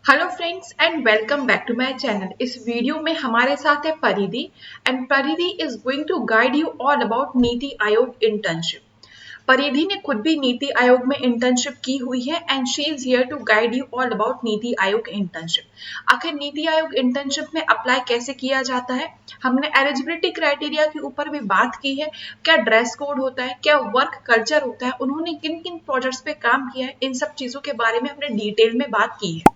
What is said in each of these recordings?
Hello friends and welcome back to my channel. इस video में हमारे साथ है Paridhi and Paridhi is going to guide you all about NITI Aayog internship. परिधि ने खुद भी नीति आयोग में इंटर्नशिप की हुई है and she is here to guide you all about NITI Aayog internship. आखिर नीति आयोग इंटर्नशिप में अप्लाई कैसे किया जाता है, हमने एलिजिबिलिटी क्राइटेरिया के ऊपर भी बात की है, क्या ड्रेस कोड होता है, क्या वर्क कल्चर होता है, उन्होंने किन किन प्रोजेक्ट्स पे काम किया है, इन सब चीजों के बारे में हमने डिटेल में बात की है।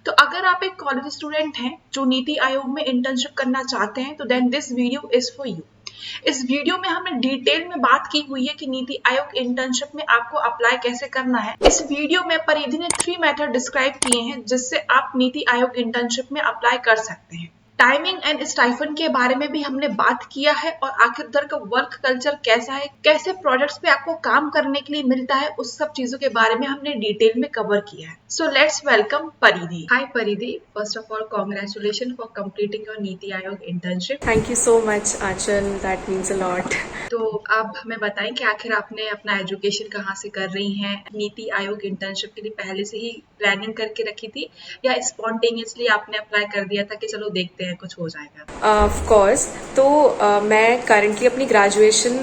तो अगर आप एक कॉलेज स्टूडेंट हैं जो नीति आयोग में इंटर्नशिप करना चाहते हैं तो then this video is for you. इस वीडियो में हमने डिटेल में बात की हुई है कि नीति आयोग इंटर्नशिप में आपको अप्लाई कैसे करना है। इस वीडियो में परिधि ने 3 मेथड डिस्क्राइब किए हैं जिससे आप नीति आयोग इंटर्नशिप में अप्लाई कर सकते हैं। टाइमिंग एंड स्टाइफंड के बारे में भी हमने बात किया है और आखिर उधर का वर्क कल्चर कैसा है, कैसे प्रोजेक्ट्स पे आपको काम करने के लिए मिलता है, उस सब चीजों के बारे में हमने डिटेल में कवर किया है। So let's welcome Paridhi. Hi Paridhi, first of all congratulation for completing your NITI Aayog internship. Thank you so much Aanchal, that means a lot. तो आप हमें बताएं कि आखिर आपने अपना एजुकेशन कहाँ से कर रही हैं, नीति आयोग इंटर्नशिप के लिए पहले से ही प्लानिंग करके रखी थी या स्पॉन्टेनियसली आपने अप्लाई कर दिया था कि चलो देखते हैं कुछ हो जाएगा? ऑफ कोर्स, तो मैं करंटली अपनी ग्रेजुएशन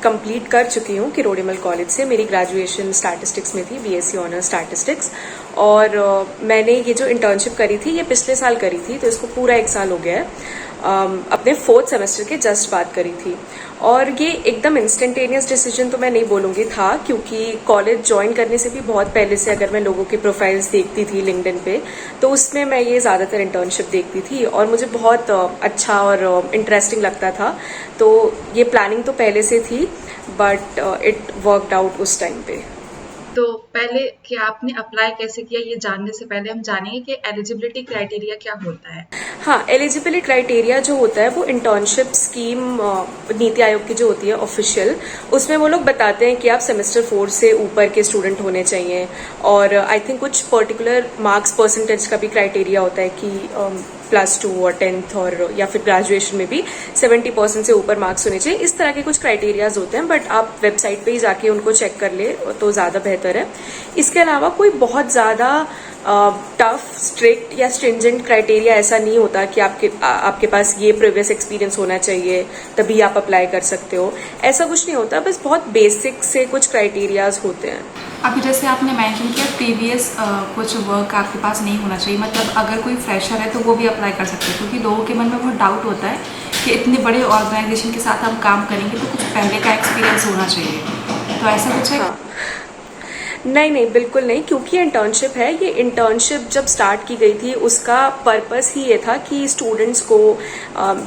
कंप्लीट कर चुकी हूँ किरोड़ीमल कॉलेज से। मेरी ग्रेजुएशन स्टैटिस्टिक्स में थी, बीएससी ऑनर्स स्टैटिस्टिक्स। और मैंने ये जो इंटर्नशिप करी थी ये पिछले साल करी थी, तो इसको पूरा 1 साल हो गया है। अपने 4th सेमेस्टर के जस्ट बात करी थी। और ये एकदम इंस्टेंटेनियस डिसीजन तो मैं नहीं बोलूँगी था, क्योंकि कॉलेज ज्वाइन करने से भी बहुत पहले से अगर मैं लोगों के प्रोफाइल्स देखती थी लिंक्डइन पे, तो उसमें मैं ये ज़्यादातर इंटर्नशिप देखती थी और मुझे बहुत अच्छा और इंटरेस्टिंग लगता था। तो ये प्लानिंग तो पहले से थी, बट इट वर्कड आउट उस टाइम पे। तो पहले कि आपने अप्लाई कैसे किया ये जानने से पहले हम जानेंगे कि एलिजिबिलिटी क्राइटेरिया क्या होता है। हाँ, एलिजिबिलिटी क्राइटेरिया जो होता है वो इंटर्नशिप स्कीम नीति आयोग की जो होती है ऑफिशियल, उसमें वो लोग बताते हैं कि आप सेमेस्टर 4 से ऊपर के स्टूडेंट होने चाहिए। और आई थिंक कुछ पर्टिकुलर मार्क्स परसेंटेज का भी क्राइटेरिया होता है कि +2 और 10th और या फिर ग्रेजुएशन में भी 70% से ऊपर मार्क्स होने चाहिए। इस तरह के कुछ क्राइटेरियाज होते हैं, बट आप वेबसाइट पे ही जाके उनको चेक कर ले तो ज़्यादा बेहतर है। इसके अलावा कोई बहुत ज़्यादा टफ, स्ट्रिक्ट या स्ट्रिंजेंट क्राइटेरिया ऐसा नहीं होता कि आपके पास ये प्रीवियस एक्सपीरियंस होना चाहिए तभी आप अप्लाई कर सकते हो। ऐसा कुछ नहीं होता, बस बहुत बेसिक से कुछ क्राइटेरियाज होते हैं। अभी जैसे आपने मेंशन किया प्रीवियस कुछ वर्क आपके पास नहीं होना चाहिए, मतलब अगर कोई फ्रेशर है तो वो भी अप्लाई कर सकते हैं, क्योंकि लोगों के मन में बहुत डाउट होता है कि इतने बड़े ऑर्गेनाइजेशन के साथ हम काम करेंगे तो कुछ पहले का एक्सपीरियंस होना चाहिए, तो ऐसा कुछ है? हाँ, नहीं, बिल्कुल नहीं, क्योंकि इंटर्नशिप है। ये इंटर्नशिप जब स्टार्ट की गई थी उसका पर्पस ही ये था कि स्टूडेंट्स को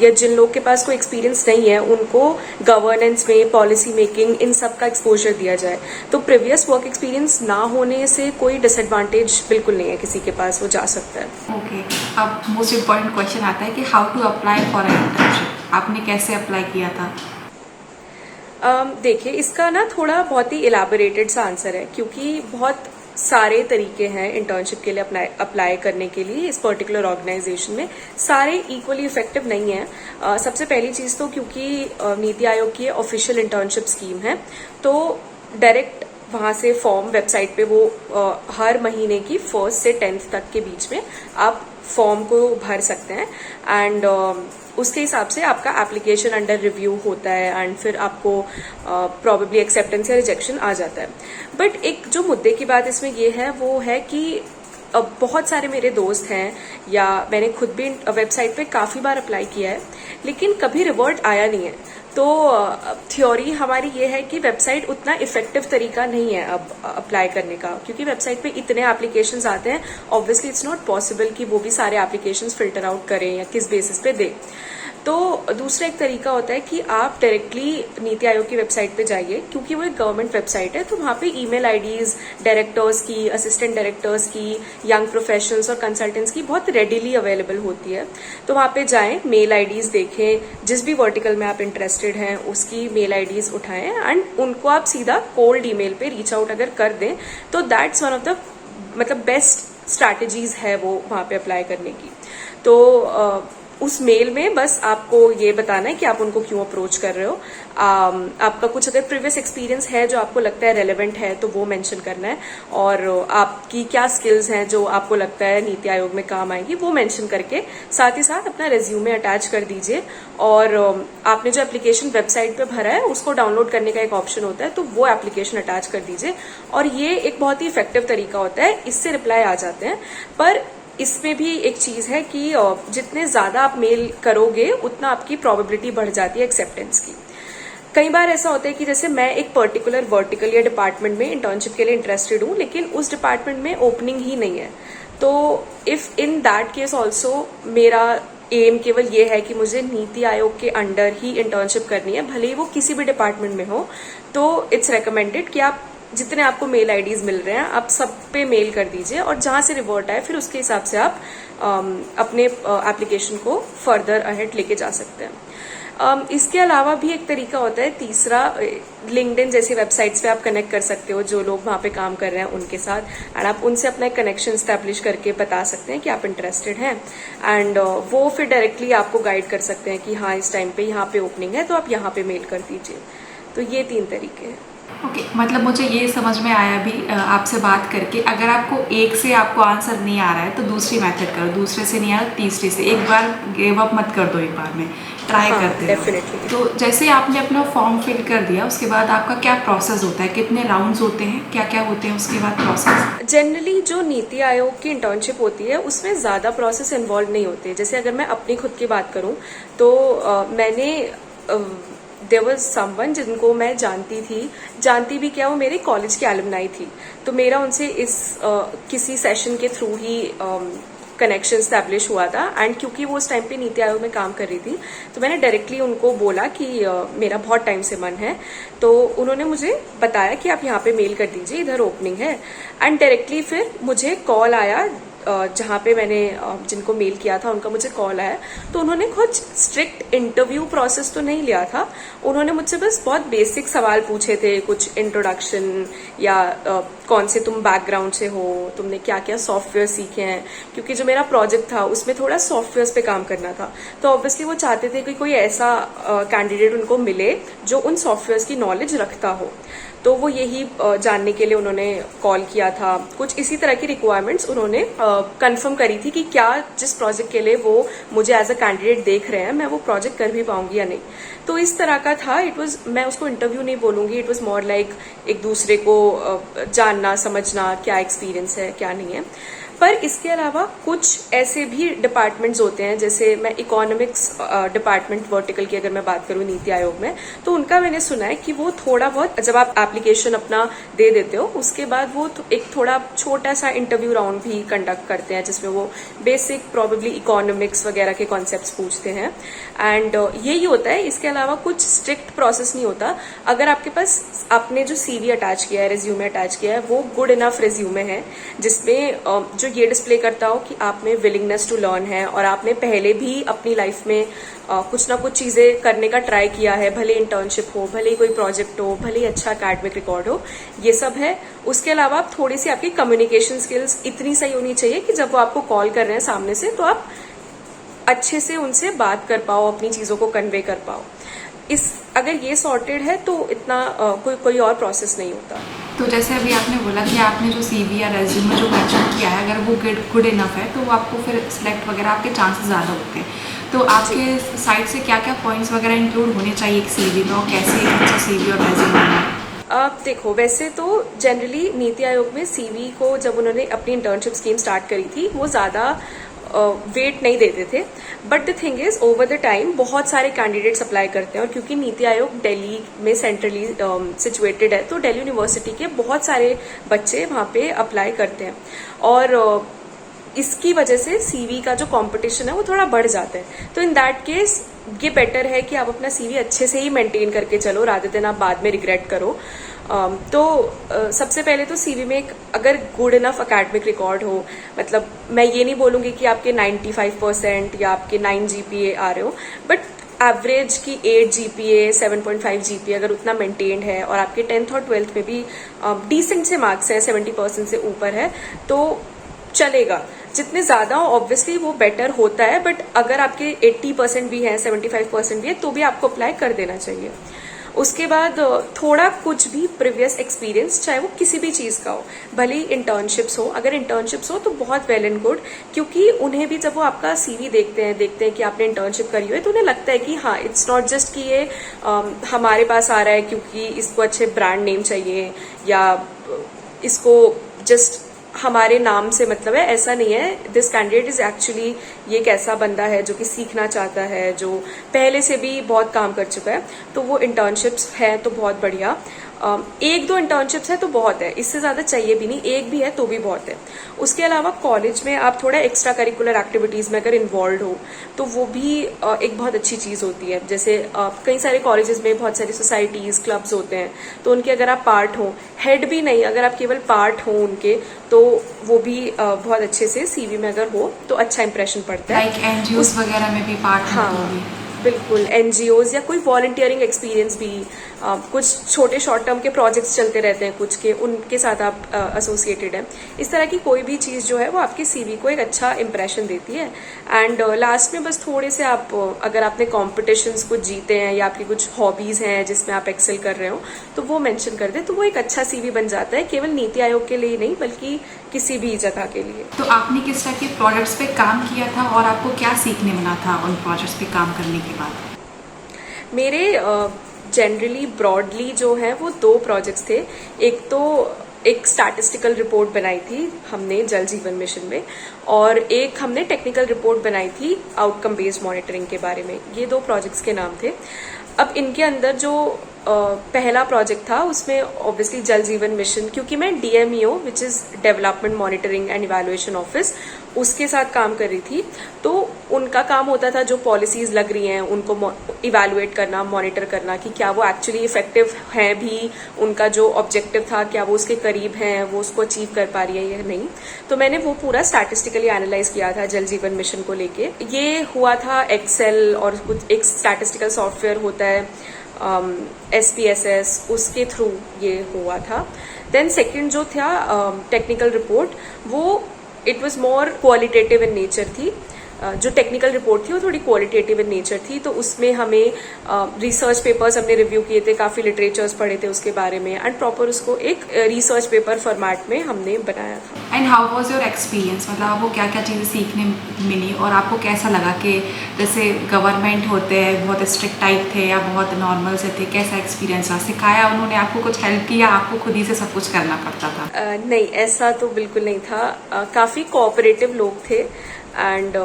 या जिन लोग के पास कोई एक्सपीरियंस नहीं है उनको गवर्नेंस में, पॉलिसी मेकिंग, इन सब का एक्सपोजर दिया जाए। तो प्रीवियस वर्क एक्सपीरियंस ना होने से कोई डिसएडवांटेज बिल्कुल नहीं है किसी के पास, वो जा सकता है। ओके, अब मोस्ट इम्पॉर्टेंट क्वेश्चन आता है कि how to apply for an internship. आपने कैसे अप्लाई किया था? देखिए, इसका ना थोड़ा बहुत ही इलेबोरेटेड सा आंसर है, क्योंकि बहुत सारे तरीके हैं इंटर्नशिप के लिए अप्लाई करने के लिए इस पर्टिकुलर ऑर्गेनाइजेशन में। सारे इक्वली इफेक्टिव नहीं है। सबसे पहली चीज तो क्योंकि नीति आयोग की ऑफिशियल इंटर्नशिप स्कीम है, तो डायरेक्ट वहाँ से फॉर्म वेबसाइट पे वो हर महीने की 1st से 10th तक के बीच में आप फॉर्म को भर सकते हैं। एंड उसके हिसाब से आपका एप्लीकेशन अंडर रिव्यू होता है एंड फिर आपको प्रॉबेबली एक्सेप्टेंस या रिजेक्शन आ जाता है। बट एक जो मुद्दे की बात इसमें ये है वो है कि अब बहुत सारे मेरे दोस्त हैं या मैंने खुद भी वेबसाइट पे काफ़ी बार अप्लाई किया है, लेकिन कभी रिवर्ट आया नहीं है। तो थ्योरी हमारी ये है कि वेबसाइट उतना इफेक्टिव तरीका नहीं है अब अप्लाई करने का, क्योंकि वेबसाइट पे इतने एप्लीकेशंस आते हैं। ऑब्वियसली इट्स नॉट पॉसिबल कि वो भी सारे एप्लीकेशंस फिल्टर आउट करें या किस बेसिस पे दें। तो दूसरा एक तरीका होता है कि आप डायरेक्टली नीति आयोग की वेबसाइट पे जाइए, क्योंकि वो एक गवर्नमेंट वेबसाइट है। तो वहाँ पे ईमेल आईडीज डायरेक्टर्स की, असिस्टेंट डायरेक्टर्स की, यंग प्रोफेशनल्स और कंसल्टेंट्स की बहुत रेडिली अवेलेबल होती है। तो वहाँ पे जाएं, मेल आईडीज देखें, जिस भी वर्टिकल में आप इंटरेस्टेड हैं उसकी मेल आईडीज उठाएं एंड उनको आप सीधा कोल्ड ईमेल पे रीच आउट अगर कर दें तो दैट्स वन ऑफ द मतलब बेस्ट स्ट्रैटेजीज है वो वहाँ पे अप्लाई करने की। तो उस मेल में बस आपको ये बताना है कि आप उनको क्यों अप्रोच कर रहे हो। आपका कुछ अगर प्रीवियस एक्सपीरियंस है जो आपको लगता है रेलेवेंट है तो वो मेंशन करना है, और आपकी क्या स्किल्स हैं जो आपको लगता है नीति आयोग में काम आएंगी वो मेंशन करके साथ ही साथ अपना रेज्यूमे अटैच कर दीजिए। और आपने जो एप्लीकेशन वेबसाइट पे भरा है उसको डाउनलोड करने का एक ऑप्शन होता है, तो वो एप्लीकेशन अटैच कर दीजिए। और ये एक बहुत ही इफेक्टिव तरीका होता है, इससे रिप्लाई आ जाते हैं। पर इसमें भी एक चीज है कि जितने ज्यादा आप मेल करोगे उतना आपकी प्रोबेबिलिटी बढ़ जाती है एक्सेप्टेंस की। कई बार ऐसा होता है कि जैसे मैं एक पर्टिकुलर वर्टिकल या डिपार्टमेंट में इंटर्नशिप के लिए इंटरेस्टेड हूँ, लेकिन उस डिपार्टमेंट में ओपनिंग ही नहीं है, तो if in that case also मेरा एम केवल ये है कि मुझे नीति आयोग के अंडर ही इंटर्नशिप करनी है, भले ही वो किसी भी डिपार्टमेंट में हो, तो इट्स रिकमेंडेड कि आप जितने आपको मेल आईडीज मिल रहे हैं आप सब पे मेल कर दीजिए, और जहां से रिवर्ट आए फिर उसके हिसाब से आप अपने एप्लीकेशन को फर्दर अहेड लेके जा सकते हैं। इसके अलावा भी एक तरीका होता है तीसरा, लिंक्डइन जैसी वेबसाइट्स पे आप कनेक्ट कर सकते हो जो लोग वहां पे काम कर रहे हैं उनके साथ, एंड आप उनसे अपना एक कनेक्शन स्टैब्लिश करके बता सकते हैं कि आप इंटरेस्टेड हैं, एंड वो फिर डायरेक्टली आपको गाइड कर सकते हैं कि हाँ इस टाइम पे यहाँ पे ओपनिंग है तो आप यहाँ पे मेल कर दीजिए। तो ये 3 तरीके हैं। ओके, मतलब मुझे ये समझ में आया भी आपसे बात करके, अगर आपको एक से आपको आंसर नहीं आ रहा है तो दूसरी मेथड करो, दूसरे से नहीं आ रहा तीसरी से, एक बार गिव अप मत कर दो, एक बार में ट्राई करते रहो। तो जैसे आपने अपना फॉर्म फिल कर दिया उसके बाद आपका क्या प्रोसेस होता है, कितने राउंड्स होते हैं, क्या क्या होते हैं उसके बाद प्रोसेस? जनरली जो नीति आयोग की इंटर्नशिप होती है उसमें ज्यादा प्रोसेस इन्वॉल्व नहीं होते। जैसे अगर मैं अपनी खुद की बात करूं तो मैंने देयर वाज समवन जिनको मैं जानती भी क्या, वो मेरे कॉलेज की एलुमनाई थी, तो मेरा उनसे इस किसी सेशन के थ्रू ही कनेक्शन स्टैब्लिश हुआ था। एंड क्योंकि वो उस टाइम पे नीति आयोग में काम कर रही थी तो मैंने डायरेक्टली उनको बोला कि मेरा बहुत टाइम से मन है, तो उन्होंने मुझे बताया कि आप यहाँ पे मेल कर दीजिए, इधर ओपनिंग है। एंड डायरेक्टली फिर मुझे कॉल आया, जहाँ पे मैंने जिनको मेल किया था उनका मुझे कॉल आया, तो उन्होंने कुछ स्ट्रिक्ट इंटरव्यू प्रोसेस तो नहीं लिया था, उन्होंने मुझसे बस बहुत बेसिक सवाल पूछे थे, कुछ इंट्रोडक्शन या कौन से तुम बैकग्राउंड से हो, तुमने क्या क्या सॉफ्टवेयर सीखे हैं, क्योंकि जो मेरा प्रोजेक्ट था उसमें थोड़ा सॉफ्टवेयर पे काम करना था, तो ऑब्वियसली वो चाहते थे कि कोई ऐसा कैंडिडेट उनको मिले जो उन सॉफ्टवेयर की नॉलेज रखता हो। तो वो यही जानने के लिए उन्होंने कॉल किया था। कुछ इसी तरह की रिक्वायरमेंट्स उन्होंने कंफर्म करी थी कि क्या जिस प्रोजेक्ट के लिए वो मुझे एज अ कैंडिडेट देख रहे हैं मैं वो प्रोजेक्ट कर भी पाऊंगी या नहीं। तो इस तरह का था। इट वाज, मैं उसको इंटरव्यू नहीं बोलूंगी, इट वाज मोर लाइक एक दूसरे को जानना समझना, क्या एक्सपीरियंस है क्या नहीं है। पर इसके अलावा कुछ ऐसे भी डिपार्टमेंट्स होते हैं, जैसे मैं इकोनॉमिक्स डिपार्टमेंट वर्टिकल की अगर मैं बात करूं नीति आयोग में, तो उनका मैंने सुना है कि वो थोड़ा बहुत जब आप एप्लीकेशन अपना दे देते हो उसके बाद वो एक थोड़ा छोटा सा इंटरव्यू राउंड भी कंडक्ट करते हैं, जिसमें वो बेसिक प्रोबेबली इकोनॉमिक्स वगैरह के कॉन्सेप्ट्स पूछते हैं। एंड यही होता है, इसके अलावा कुछ स्ट्रिक्ट प्रोसेस नहीं होता। अगर आपके पास आपने जो सीवी अटैच किया है, रेज्यूमे अटैच किया है, वो गुड इनफ रेज्यूमे है जिसमें जो ये डिस्प्ले करता हो कि आप में विलिंगनेस टू लर्न है और आपने पहले भी अपनी लाइफ में कुछ ना कुछ चीजें करने का ट्राई किया है, भले इंटर्नशिप हो, भले कोई प्रोजेक्ट हो, भले अच्छा एकेडमिक रिकॉर्ड हो, ये सब है। उसके अलावा आप थोड़ी सी आपकी कम्युनिकेशन स्किल्स इतनी सही होनी चाहिए कि जब वो आपको कॉल कर रहे हैं सामने से तो आप अच्छे से उनसे बात कर पाओ, अपनी चीजों को कन्वे कर पाओ। अगर ये सॉर्टेड है तो इतना कोई और प्रोसेस नहीं होता। तो जैसे अभी आपने बोला कि आपने जो सीवी या रेज्यूमे जो मेंशन किया है अगर वो गुड इनफ है तो आपको फिर सिलेक्ट वगैरह आपके चांसेस ज़्यादा होते हैं। तो आपके साइड से क्या क्या पॉइंट्स वगैरह इंक्लूड होने चाहिए एक सीवी में, और कैसे एक अच्छा सीवी और रेज्यूमे बनाए? आप देखो, वैसे तो जनरली नीति आयोग में सीवी को जब उन्होंने अपनी इंटर्नशिप स्कीम स्टार्ट करी थी वो ज़्यादा वेट नहीं देते थे, but the thing is over the time बहुत सारे कैंडिडेट्स अप्लाई करते हैं। और क्योंकि नीति आयोग दिल्ली में सेंट्रली सिचुएटेड है तो दिल्ली यूनिवर्सिटी के बहुत सारे बच्चे वहां पे अप्लाई करते हैं, और इसकी वजह से सीवी का जो कंपटीशन है वो थोड़ा बढ़ जाता है। तो इन दैट केस ये बेटर है कि आप अपना सीवी अच्छे से ही मेंटेन करके चलो, रादर देन आप बाद में रिग्रेट करो। सबसे पहले तो सीवी में एक अगर गुड इनफ अकेडमिक रिकॉर्ड हो, मतलब मैं ये नहीं बोलूंगी कि आपके 95% या आपके 9 GPA आ रहे हो, बट एवरेज की 8 GPA 7.5 GPA अगर उतना मेंटेन्ड है और आपके 10th और 12th में भी डिसेंट से मार्क्स है, 70% से ऊपर है तो चलेगा। जितने ज़्यादा ऑब्वियसली वो बेटर होता है, बट अगर आपके 80% भी है, 75% भी है, तो भी आपको अप्लाई कर देना चाहिए। उसके बाद थोड़ा कुछ भी प्रीवियस एक्सपीरियंस, चाहे वो किसी भी चीज़ का हो, भले ही इंटर्नशिप्स हो, अगर इंटर्नशिप्स हो तो बहुत वेल एंड गुड, क्योंकि उन्हें भी जब वो आपका CV देखते हैं कि आपने इंटर्नशिप करी हुई है, तो उन्हें लगता है कि हाँ, इट्स नॉट जस्ट कि ये हमारे पास आ रहा है क्योंकि इसको अच्छे ब्रांड नेम चाहिए या इसको जस्ट हमारे नाम से मतलब है, ऐसा नहीं है। दिस कैंडिडेट इज एक्चुअली ये एक ऐसा बंदा है जो कि सीखना चाहता है, जो पहले से भी बहुत काम कर चुका है, तो वो इंटर्नशिप्स है तो बहुत बढ़िया। एक दो इंटर्नशिप्स है तो बहुत है, इससे ज़्यादा चाहिए भी नहीं, एक भी है तो भी बहुत है। उसके अलावा कॉलेज में आप थोड़ा एक्स्ट्रा करिकुलर एक्टिविटीज़ में अगर इन्वॉल्व हो तो वो भी एक बहुत अच्छी चीज़ होती है। जैसे कई सारे कॉलेजेस में बहुत सारी सोसाइटीज़, क्लब्स होते हैं, तो उनके अगर आप पार्ट हो, हेड भी नहीं, अगर आप केवल पार्ट हो उनके, तो वो भी बहुत अच्छे से CV में अगर हो तो अच्छा इंप्रेशन पड़ता है। लाइक NGOs वगैरह में भी पार्ट हाँ बिल्कुल, NGOs या कोई वॉलंटियरिंग एक्सपीरियंस भी, कुछ छोटे शॉर्ट टर्म के प्रोजेक्ट्स चलते रहते हैं कुछ के, उनके साथ आप एसोसिएटेड हैं। इस तरह की कोई भी चीज़ जो है वो आपके CV को एक अच्छा इंप्रेशन देती है। एंड लास्ट में बस थोड़े से आप अगर आपने कॉम्पिटिशन्स कुछ जीते हैं या आपकी कुछ हॉबीज़ हैं जिसमें आप एक्सेल कर रहे हो, तो वो मेंशन कर दें, तो वो एक अच्छा CV बन जाता है, केवल नीति आयोग के लिए ही नहीं बल्कि किसी भी जगह के लिए। तो आपने किस तरह के प्रोजेक्ट्स पे काम किया था और आपको क्या सीखने मिला था उन प्रोजेक्ट्स पे काम करने के बाद? मेरे जनरली ब्रॉडली जो है वो 2 प्रोजेक्ट्स थे। एक तो एक स्टैटिस्टिकल रिपोर्ट बनाई थी हमने जल जीवन मिशन में, और एक हमने टेक्निकल रिपोर्ट बनाई थी आउटकम बेस्ड मॉनिटरिंग के बारे में। ये 2 प्रोजेक्ट्स के नाम थे। अब इनके अंदर जो पहला प्रोजेक्ट था उसमें ऑब्वियसली जल जीवन मिशन, क्योंकि मैं DMEO which is development monitoring and evaluation office, उसके साथ काम कर रही थी, तो उनका काम होता था जो पॉलिसीज लग रही हैं उनको इवैल्यूएट करना, मॉनिटर करना कि क्या वो एक्चुअली इफेक्टिव हैं भी, उनका जो ऑब्जेक्टिव था क्या वो उसके करीब हैं, वो उसको अचीव कर पा रही है या नहीं। तो मैंने वो पूरा स्टैटिस्टिकली एनालाइज किया था जल जीवन मिशन को लेके। ये हुआ था एक्सेल और कुछ एक स्टैटिस्टिकल सॉफ्टवेयर होता है SPSS, उसके थ्रू ये हुआ था। देन सेकंड जो था टेक्निकल रिपोर्ट, वो it was more qualitative in nature थी। जो टेक्निकल रिपोर्ट थी वो थोड़ी क्वालिटेटिव इन नेचर थी, तो उसमें हमें रिसर्च पेपर्स हमने रिव्यू किए थे, काफ़ी लिटरेचर्स पढ़े थे उसके बारे में, एंड प्रॉपर उसको एक रिसर्च पेपर फॉर्मेट में हमने बनाया था। And how was your experience, मतलब आपको क्या क्या चीज़ें सीखने मिली और आपको कैसा लगा कि जैसे गवर्नमेंट होते हैं बहुत स्ट्रिक्ट टाइप थे या बहुत नॉर्मल से थे, कैसा एक्सपीरियंस रहा? सिखाया उन्होंने आपको, कुछ हेल्प किया, आपको खुद ही से सब कुछ करना पड़ता था? नहीं, ऐसा तो बिल्कुल नहीं था। काफ़ी कोऑपरेटिव लोग थे, एंड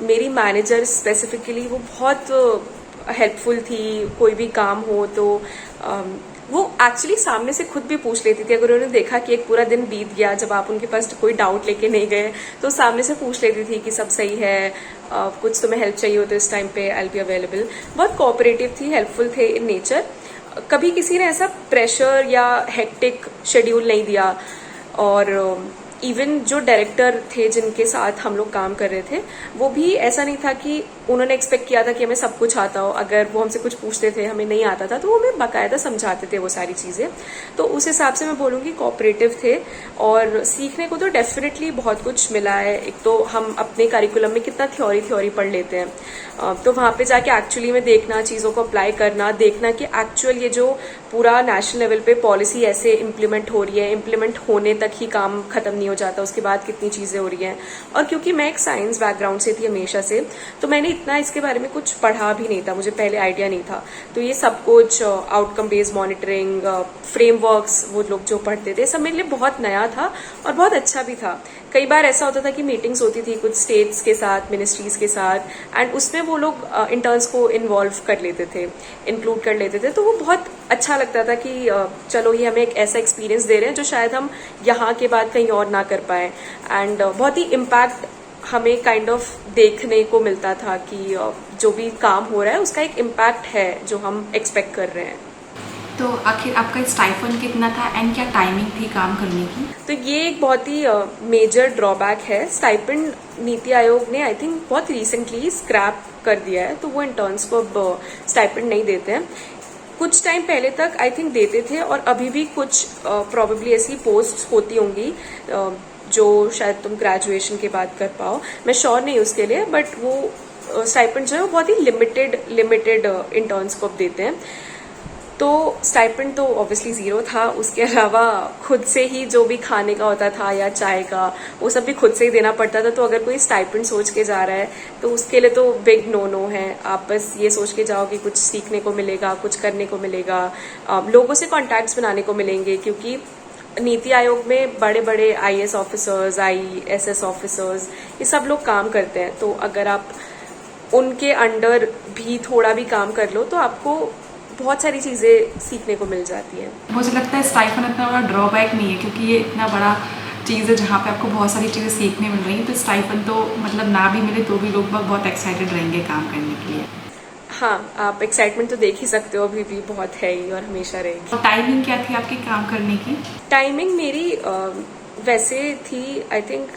मेरी मैनेजर स्पेसिफिकली वो बहुत हेल्पफुल थी। कोई भी काम हो तो वो एक्चुअली सामने से खुद भी पूछ लेती थी। अगर उन्होंने देखा कि एक पूरा दिन बीत गया जब आप उनके पास कोई डाउट लेके नहीं गए, तो सामने से पूछ लेती थी कि सब सही है, कुछ तुम्हें हेल्प चाहिए हो तो इस टाइम पे आई विल बी अवेलेबल। बहुत कोऑपरेटिव थी, हेल्पफुल थे इन नेचर। कभी किसी ने ऐसा प्रेशर या हेक्टिक शेड्यूल नहीं दिया, और इवन जो डायरेक्टर थे जिनके साथ हम लोग काम कर रहे थे, वो भी ऐसा नहीं था कि उन्होंने एक्सपेक्ट किया था कि हमें सब कुछ आता हो। अगर वो हमसे कुछ पूछते थे हमें नहीं आता था तो वो हमें बाकायदा समझाते थे वो सारी चीज़ें। तो उस हिसाब से मैं बोलूँगी कोऑपरेटिव थे, और सीखने को तो डेफिनेटली बहुत कुछ मिला है। एक तो हम अपने करिकुलम में कितना थ्योरी पढ़ लेते हैं, तो वहाँ पे जाके एक्चुअली में देखना, चीज़ों को अप्लाई करना, देखना कि एक्चुअल ये जो पूरा नेशनल लेवल पे पॉलिसी ऐसे इम्प्लीमेंट हो रही है, इम्प्लीमेंट होने तक ही काम खत्म नहीं हो जाता, उसके बाद कितनी चीज़ें हो रही हैं। और क्योंकि मैं एक साइंस बैकग्राउंड से थी हमेशा से, तो मैंने इतना इसके बारे में कुछ पढ़ा भी नहीं था, मुझे पहले आइडिया नहीं था। तो ये सब कुछ आउटकम बेस्ड मॉनिटरिंग फ्रेमवर्क्स वो लोग जो पढ़ते थे, सब मेरे लिए बहुत नया था और बहुत अच्छा भी था। कई बार ऐसा होता था कि मीटिंग्स होती थी कुछ स्टेट्स के साथ, मिनिस्ट्रीज के साथ, एंड उसमें वो लोग इंटर्न्स को इन्वॉल्व कर लेते थे, इंक्लूड कर लेते थे। तो वो बहुत अच्छा लगता था कि चलो ये हमें एक ऐसा एक्सपीरियंस दे रहे हैं जो शायद हम यहाँ के बाद कहीं और ना कर पाए। एंड बहुत ही इम्पैक्ट हमें काइंड ऑफ देखने को मिलता था कि जो भी काम हो रहा है उसका एक इम्पैक्ट है जो हम एक्सपेक्ट कर रहे हैं। तो आखिर आपका स्टाइपेंड कितना था एंड क्या टाइमिंग थी काम करने की? तो ये एक बहुत ही मेजर ड्रॉबैक है। स्टाइपेंड नीति आयोग ने आई थिंक बहुत रिसेंटली स्क्रैप कर दिया है, तो वो इंटर्न्स को अब स्टाइपेंड नहीं देते हैं। कुछ टाइम पहले तक आई थिंक देते थे, और अभी भी कुछ प्रॉबेबली ऐसी पोस्ट होती होंगी जो शायद तुम ग्रेजुएशन के बाद कर पाओ, मैं श्योर नहीं उसके लिए, बट वो स्टाइपेंड जो है वो बहुत ही लिमिटेड इंटर्न्स को अब देते हैं। तो स्टाइपेंड तो ऑब्वियसली ज़ीरो था, उसके अलावा खुद से ही जो भी खाने का होता था या चाय का वो सब भी खुद से ही देना पड़ता था। तो अगर कोई स्टाइपेंड सोच के जा रहा है तो उसके लिए तो बिग नो है। आप बस ये सोच के जाओ कि कुछ सीखने को मिलेगा, कुछ करने को मिलेगा, लोगों से कॉन्टैक्ट्स बनाने को मिलेंगे, क्योंकि नीति आयोग में बड़े बड़े IAS ऑफिसर्स, ISS ऑफिसर्स, ये सब लोग काम करते हैं। तो अगर आप उनके अंडर भी थोड़ा भी काम कर लो तो आपको बहुत सारी चीज़ें सीखने को मिल जाती है। मुझे लगता है स्टाइपेंड इतना बड़ा ड्रॉबैक नहीं है, क्योंकि ये इतना बड़ा चीज़ है जहाँ पे आपको बहुत सारी चीज़ें सीखने मिल रही हैं। तो स्टाइपेंड तो मतलब ना भी मिले तो भी लोग बहुत एक्साइटेड रहेंगे काम करने के लिए। हाँ, आप एक्साइटमेंट तो देख ही सकते हो, अभी भी बहुत है ही और हमेशा रहेगी। तो टाइमिंग क्या थी आपके काम करने की? टाइमिंग मेरी वैसे थी आई थिंक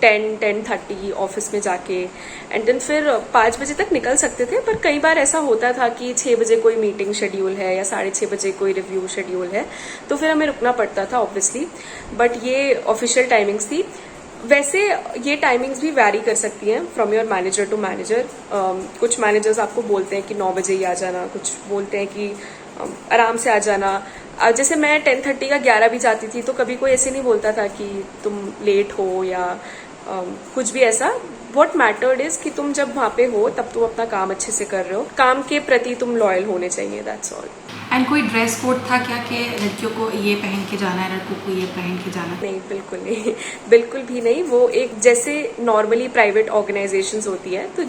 10:30 ऑफिस में जाके, एंड देन फिर 5 बजे तक निकल सकते थे। पर कई बार ऐसा होता था कि 6 बजे कोई मीटिंग शेड्यूल है या 6:30 बजे कोई रिव्यू शेड्यूल है, तो फिर हमें रुकना पड़ता था ऑब्वियसली। बट ये ऑफिशियल टाइमिंग्स थी। वैसे ये टाइमिंग्स भी वैरी कर सकती हैं from your manager to manager. कुछ मैनेजर्स आपको बोलते हैं कि 9 बजे ही आ जाना, कुछ बोलते हैं कि आराम से आ जाना। जैसे मैं 10:30 का 11 भी जाती थी तो कभी कोई ऐसे नहीं बोलता था कि तुम लेट हो या कुछ भी ऐसा। व्हाट मैटर्ड इज कि तुम जब वहां पे हो तब तुम अपना काम अच्छे से कर रहे हो, काम के प्रति तुम लॉयल होने चाहिए, दैट्स ऑल। एंड कोई ड्रेस कोड था क्या कि लड़कियों को ये पहन के जाना है, लड़कों को ये पहन के जाना? नहीं, बिल्कुल नहीं, बिल्कुल भी नहीं। वो एक जैसे नॉर्मली प्राइवेट ऑर्गेनाइजेशंस होती है, तो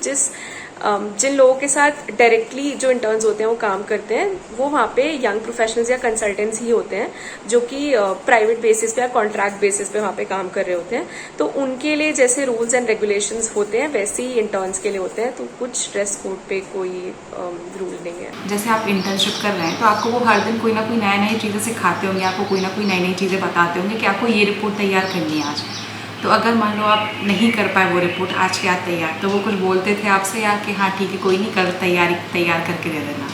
जिन लोगों के साथ डायरेक्टली जो इंटर्न्स होते हैं वो काम करते हैं, वो वहाँ पे यंग प्रोफेशनल्स या कंसल्टेंट्स ही होते हैं जो कि प्राइवेट बेसिस पे या कॉन्ट्रैक्ट बेसिस पे वहाँ पे काम कर रहे होते हैं। तो उनके लिए जैसे रूल्स एंड रेगुलेशंस होते हैं वैसे ही इंटर्न्स के लिए होते हैं। तो कुछ ड्रेस कोड पे कोई रूल नहीं है। जैसे आप इंटर्नशिप कर रहे हैं तो आपको वो हर दिन कोई ना कोई नई चीज़ें सिखाते होंगे, आपको कोई ना कोई नई चीज़ें बताते होंगे कि आपको ये रिपोर्ट तैयार करनी है आज। तो अगर मान लो आप नहीं कर पाए वो रिपोर्ट आज क्या तैयार, तो वो कुछ बोलते थे आपसे या कि हाँ ठीक है कोई नहीं, कल तैयार करके दे देना?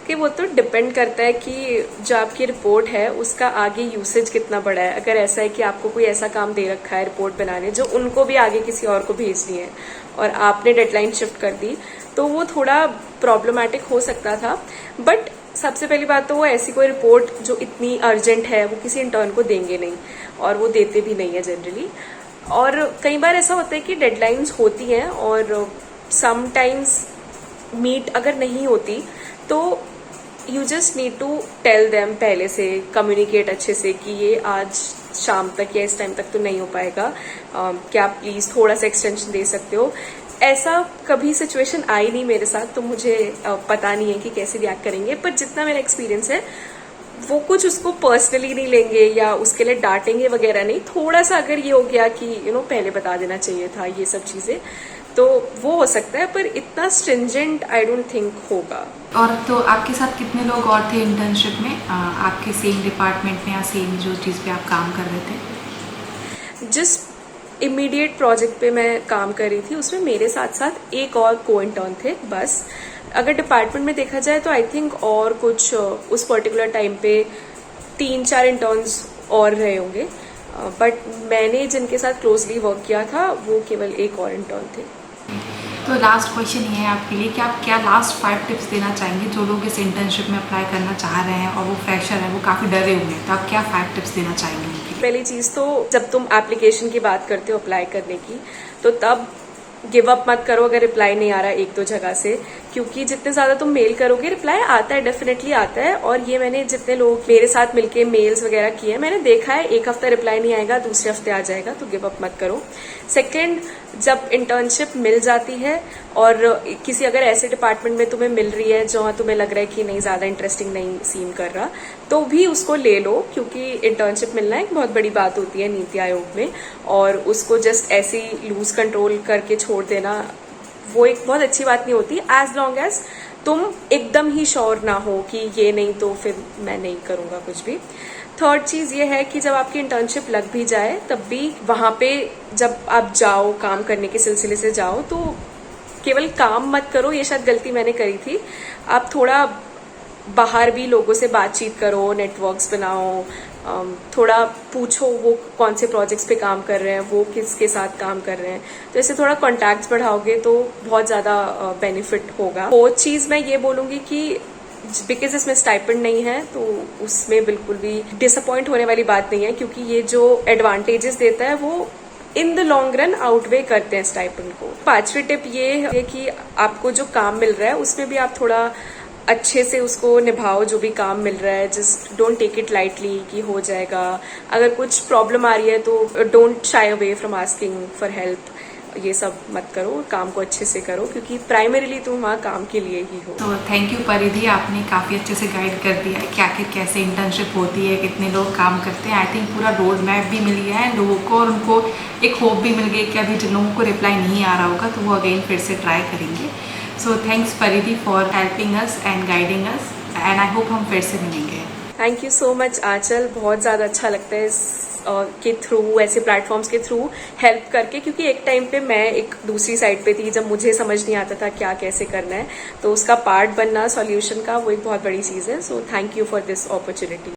कि वो तो डिपेंड करता है कि जो आपकी रिपोर्ट है उसका आगे यूसेज कितना बड़ा है। अगर ऐसा है कि आपको कोई ऐसा काम दे रखा है रिपोर्ट बनाने जो उनको भी आगे किसी और को भेजनी है और आपने डेडलाइन शिफ्ट कर दी, तो वो थोड़ा प्रॉब्लमैटिक हो सकता था। बट सबसे पहली बात तो वो ऐसी कोई रिपोर्ट जो इतनी अर्जेंट है वो किसी इंटर्न को देंगे नहीं, और वो देते भी नहीं है जनरली। और कई बार ऐसा होता है कि डेडलाइंस होती हैं और समटाइम्स मीट अगर नहीं होती तो you just need to tell them पहले से, कम्युनिकेट अच्छे से कि ये आज शाम तक या इस टाइम तक तो नहीं हो पाएगा, क्या आप प्लीज थोड़ा सा एक्सटेंशन दे सकते हो। ऐसा कभी सिचुएशन आई नहीं मेरे साथ, तो मुझे पता नहीं है कि कैसे रिएक्ट करेंगे। पर जितना मेरा एक्सपीरियंस है वो कुछ उसको पर्सनली नहीं लेंगे या उसके लिए डांटेंगे वगैरह नहीं। थोड़ा सा अगर ये हो गया कि पहले बता देना चाहिए था ये सब चीजें, तो वो हो सकता है, पर इतना स्ट्रिंजेंट आई डोंट थिंक होगा। और तो आपके साथ कितने लोग और थे इंटर्नशिप में, आपके सेम डिपार्टमेंट में या सेम जो चीज़ पे आप काम कर रहे थे? जिस इमीडिएट प्रोजेक्ट पे मैं काम कर रही थी उसमें मेरे साथ साथ एक और को इंटर्न थे बस। अगर डिपार्टमेंट में देखा जाए तो आई थिंक और कुछ उस पर्टिकुलर टाइम पे 3-4 इंटर्न्स और रहे होंगे, बट मैंने जिनके साथ क्लोजली वर्क किया था वो केवल एक और इंटर्न थे। तो लास्ट क्वेश्चन ये है आपके लिए कि आप क्या लास्ट 5 टिप्स देना चाहेंगे जो लोग इस इंटर्नशिप में अप्लाई करना चाह रहे हैं और वो फ्रेशर है, वो काफ़ी डरे हुए हैं, तो आप क्या 5 टिप्स देना चाहेंगे? पहली चीज़ तो जब तुम एप्लीकेशन की बात करते हो अप्लाई करने की, तो तब गिव अप मत करो अगर रिप्लाई नहीं आ रहा 1-2 जगह से, क्योंकि जितने ज़्यादा तुम मेल करोगे रिप्लाई आता है, डेफिनेटली आता है। और ये मैंने जितने लोग मेरे साथ मिलके मेल्स वगैरह किए हैं मैंने देखा है, एक हफ्ता रिप्लाई नहीं आएगा, दूसरे हफ्ते आ जाएगा, तो गिव अप मत करो। सेकेंड, जब इंटर्नशिप मिल जाती है और किसी अगर ऐसे डिपार्टमेंट में तुम्हें मिल रही है जहाँ तुम्हें लग रहा है कि नहीं ज़्यादा इंटरेस्टिंग नहीं सीन कर रहा, तो भी उसको ले लो, क्योंकि इंटर्नशिप मिलना एक बहुत बड़ी बात होती है नीति आयोग में, और उसको जस्ट ऐसे ही लूज कंट्रोल करके छोड़ देना वो एक बहुत अच्छी बात नहीं होती, एज लॉन्ग एज तुम एकदम ही श्योर ना हो कि ये नहीं तो फिर मैं नहीं करूँगा कुछ भी। थर्ड चीज़ ये है कि जब आपकी इंटर्नशिप लग भी जाए तब भी वहाँ पे जब आप जाओ काम करने के सिलसिले से जाओ तो केवल काम मत करो, ये शायद गलती मैंने करी थी। आप थोड़ा बाहर भी लोगों से बातचीत करो, नेटवर्क्स बनाओ, थोड़ा पूछो वो कौन से प्रोजेक्ट्स पे काम कर रहे हैं, वो किसके साथ काम कर रहे हैं, तो ऐसे थोड़ा कॉन्टैक्ट्स बढ़ाओगे तो बहुत ज़्यादा बेनिफिट होगा। वो चीज़ मैं ये बोलूँगी कि बिकॉज इसमें स्टाइपेंड नहीं है तो उसमें बिल्कुल भी डिसअपॉइंट होने वाली बात नहीं है, क्योंकि ये जो एडवांटेजेस देता है वो in the long run outweigh करते हैं स्टाइपेंड को। 5वीं टिप ये है कि आपको जो काम मिल रहा है उसमें भी आप थोड़ा अच्छे से उसको निभाओ। जो भी काम मिल रहा है just don't take it lightly कि हो जाएगा। अगर कुछ प्रॉब्लम आ रही है तो don't shy away from asking for help. ये सब मत करो, काम को अच्छे से करो, क्योंकि प्राइमरीली तुम वहाँ काम के लिए ही हो। तो थैंक यू परिधि, आपने काफ़ी अच्छे से गाइड कर दिया है कि आखिर कैसे इंटर्नशिप होती है, कितने लोग काम करते हैं। आई थिंक पूरा रोड मैप भी मिल गया है लोगों को, और उनको एक होप भी मिल गई कि अभी जिन लोगों को रिप्लाई नहीं आ रहा होगा तो वो अगेन फिर से ट्राई करेंगे। सो थैंक्स परिधि for helping us and guiding us, and I hope हम फिर से मिलेंगे। थैंक यू सो मच आंचल, बहुत ज़्यादा अच्छा लगता है इस के थ्रू, ऐसे प्लेटफॉर्म्स के थ्रू हेल्प करके, क्योंकि एक टाइम पे मैं एक दूसरी साइड पे थी जब मुझे समझ नहीं आता था क्या कैसे करना है, तो उसका पार्ट बनना सॉल्यूशन का वो एक बहुत बड़ी चीज़ है। So thank you for this opportunity.